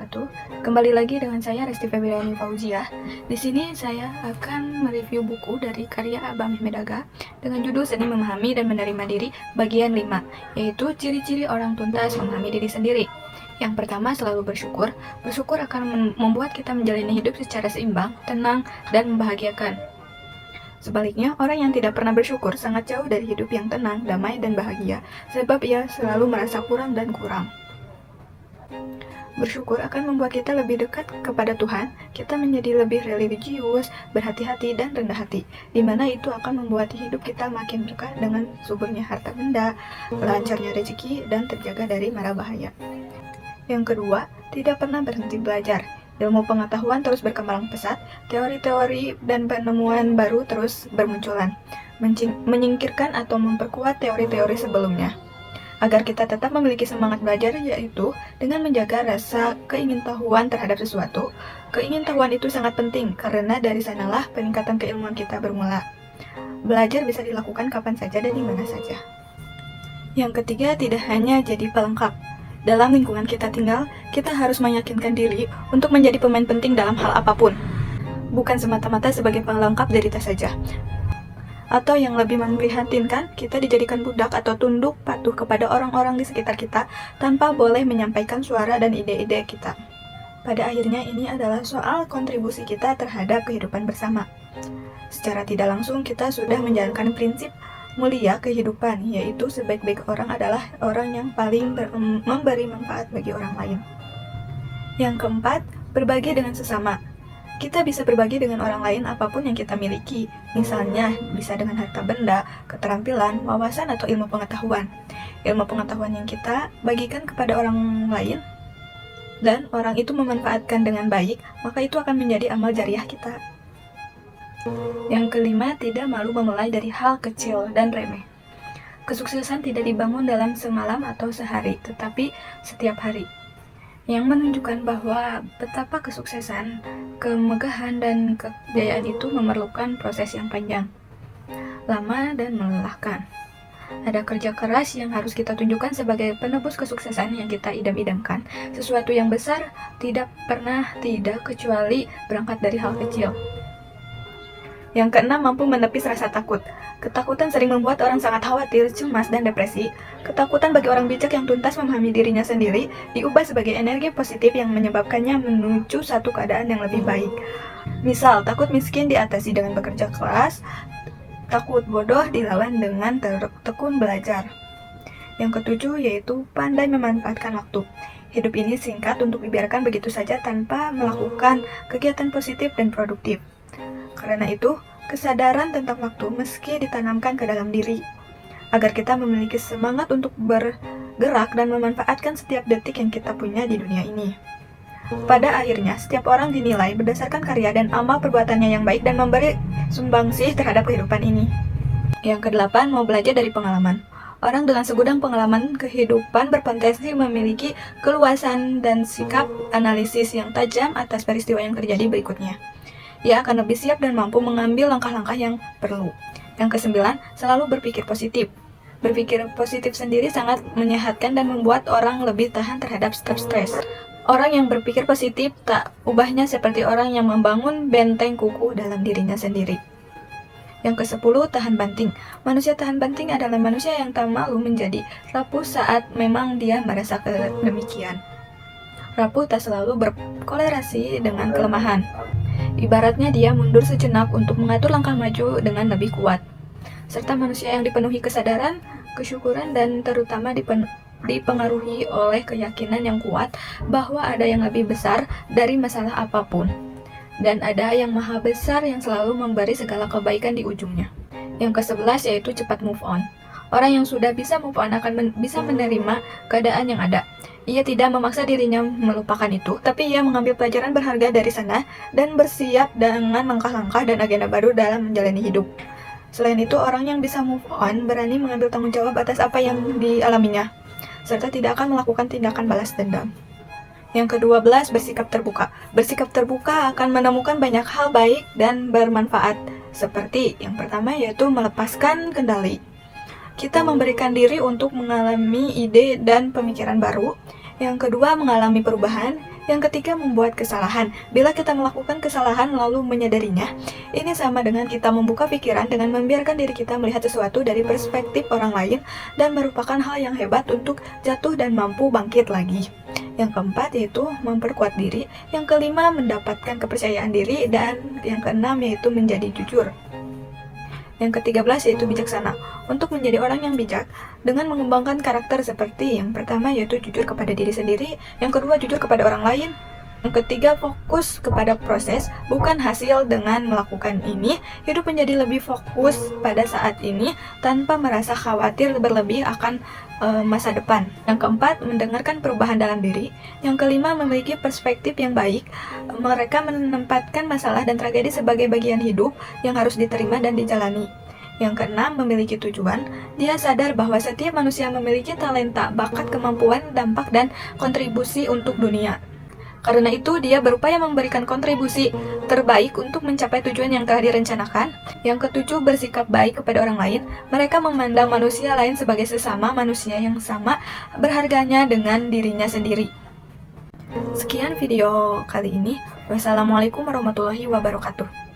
wabarakatuh. Kembali lagi dengan saya Resti Febriani Fauziah. Di sini saya akan mereview buku dari karya Abah Mehmet Aga dengan judul Seni Memahami dan Menerima Diri bagian 5, yaitu ciri-ciri orang tuntas memahami diri sendiri. Yang pertama, selalu bersyukur. Bersyukur akan membuat kita menjalani hidup secara seimbang, tenang, dan membahagiakan. Sebaliknya, orang yang tidak pernah bersyukur sangat jauh dari hidup yang tenang, damai, dan bahagia, sebab ia selalu merasa kurang dan kurang. Bersyukur akan membuat kita lebih dekat kepada Tuhan, kita menjadi lebih religius, berhati-hati, dan rendah hati, di mana itu akan membuat hidup kita makin berkah dengan suburnya harta benda, lancarnya rezeki, dan terjaga dari mara bahaya. Yang kedua, tidak pernah berhenti belajar. Ilmu pengetahuan terus berkembang pesat, teori-teori dan penemuan baru terus bermunculan, menyingkirkan atau memperkuat teori-teori sebelumnya. Agar kita tetap memiliki semangat belajar, yaitu dengan menjaga rasa keingintahuan terhadap sesuatu. Keingintahuan itu sangat penting, karena dari sanalah peningkatan keilmuan kita bermula. Belajar bisa dilakukan kapan saja dan di mana saja. Yang ketiga, tidak hanya jadi pelengkap. Dalam lingkungan kita tinggal, kita harus meyakinkan diri untuk menjadi pemain penting dalam hal apapun. Bukan semata-mata sebagai pelengkap derita saja. Atau yang lebih memprihatinkan, kita dijadikan budak atau tunduk patuh kepada orang-orang di sekitar kita tanpa boleh menyampaikan suara dan ide-ide kita. Pada akhirnya ini adalah soal kontribusi kita terhadap kehidupan bersama. Secara tidak langsung kita sudah menjalankan prinsip mulia kehidupan, yaitu sebaik-baik orang adalah orang yang paling memberi manfaat bagi orang lain. Yang keempat, berbagi dengan sesama. Kita bisa berbagi dengan orang lain apapun yang kita miliki, misalnya bisa dengan harta benda, keterampilan, wawasan, atau ilmu pengetahuan. Ilmu pengetahuan yang kita bagikan kepada orang lain, dan orang itu memanfaatkan dengan baik, maka itu akan menjadi amal jariah kita. Yang kelima, tidak malu memulai dari hal kecil dan remeh. Kesuksesan tidak dibangun dalam semalam atau sehari, tetapi setiap hari. Yang menunjukkan bahwa betapa kesuksesan, kemegahan, dan kejayaan itu memerlukan proses yang panjang, lama, dan melelahkan. Ada kerja keras yang harus kita tunjukkan sebagai penebus kesuksesan yang kita idam-idamkan. Sesuatu yang besar tidak kecuali berangkat dari hal kecil. Yang keenam, mampu menepis rasa takut. Ketakutan sering membuat orang sangat khawatir, cemas, dan depresi. Ketakutan bagi orang bijak yang tuntas memahami dirinya sendiri diubah sebagai energi positif yang menyebabkannya menuju satu keadaan yang lebih baik. Misal, takut miskin diatasi dengan bekerja keras, takut bodoh dilawan dengan tekun belajar. Yang ketujuh yaitu pandai memanfaatkan waktu. Hidup ini singkat untuk dibiarkan begitu saja tanpa melakukan kegiatan positif dan produktif. Karena itu, kesadaran tentang waktu meski ditanamkan ke dalam diri, agar kita memiliki semangat untuk bergerak dan memanfaatkan setiap detik yang kita punya di dunia ini. Pada akhirnya, setiap orang dinilai berdasarkan karya dan amal perbuatannya yang baik dan memberi sumbangsih terhadap kehidupan ini. Yang kedelapan, mau belajar dari pengalaman. Orang dengan segudang pengalaman kehidupan berpotensi memiliki keluasan dan sikap analisis yang tajam atas peristiwa yang terjadi berikutnya. Ia akan lebih siap dan mampu mengambil langkah-langkah yang perlu. Yang kesembilan, selalu berpikir positif. Berpikir positif sendiri sangat menyehatkan dan membuat orang lebih tahan terhadap stres. Orang yang berpikir positif tak ubahnya seperti orang yang membangun benteng kukuh dalam dirinya sendiri. Yang kesepuluh, tahan banting. Manusia tahan banting adalah manusia yang tak malu menjadi rapuh saat memang dia merasa demikian. Rapuh tak selalu berkolerasi dengan kelemahan. Ibaratnya dia mundur sejenak untuk mengatur langkah maju dengan lebih kuat. Serta manusia yang dipenuhi kesadaran, kesyukuran, dan terutama dipengaruhi oleh keyakinan yang kuat bahwa ada yang lebih besar dari masalah apapun. Dan ada yang maha besar yang selalu memberi segala kebaikan di ujungnya. Yang ke-11 yaitu cepat move on. Orang yang sudah bisa move on akan bisa menerima keadaan yang ada. Ia tidak memaksa dirinya melupakan itu, tapi ia mengambil pelajaran berharga dari sana dan bersiap dengan langkah-langkah dan agenda baru dalam menjalani hidup. Selain itu, orang yang bisa move on berani mengambil tanggung jawab atas apa yang dialaminya, serta tidak akan melakukan tindakan balas dendam. Yang ke-12, bersikap terbuka. Bersikap terbuka akan menemukan banyak hal baik dan bermanfaat, seperti yang pertama yaitu melepaskan kendali. Kita memberikan diri untuk mengalami ide dan pemikiran baru. Yang kedua, mengalami perubahan. Yang ketiga, membuat kesalahan. Bila kita melakukan kesalahan lalu menyadarinya, ini sama dengan kita membuka pikiran dengan membiarkan diri kita melihat sesuatu dari perspektif orang lain dan merupakan hal yang hebat untuk jatuh dan mampu bangkit lagi. Yang keempat yaitu memperkuat diri. Yang kelima, mendapatkan kepercayaan diri. Dan yang keenam yaitu menjadi jujur. Yang ke-13 yaitu bijaksana. Untuk menjadi orang yang bijak dengan mengembangkan karakter seperti yang pertama yaitu jujur kepada diri sendiri, yang kedua jujur kepada orang lain, yang ketiga fokus kepada proses bukan hasil. Dengan melakukan ini, hidup menjadi lebih fokus pada saat ini tanpa merasa khawatir berlebih akan masa depan. Yang keempat, mendengarkan perubahan dalam diri. Yang kelima, memiliki perspektif yang baik. Mereka menempatkan masalah dan tragedi sebagai bagian hidup yang harus diterima dan dijalani. Yang keenam, memiliki tujuan. Dia sadar bahwa setiap manusia memiliki talenta, bakat, kemampuan, dampak, dan kontribusi untuk dunia. Karena itu, dia berupaya memberikan kontribusi terbaik untuk mencapai tujuan yang telah direncanakan. Yang ketujuh, bersikap baik kepada orang lain. Mereka memandang manusia lain sebagai sesama manusia yang sama berharganya dengan dirinya sendiri. Sekian video kali ini. Wassalamualaikum warahmatullahi wabarakatuh.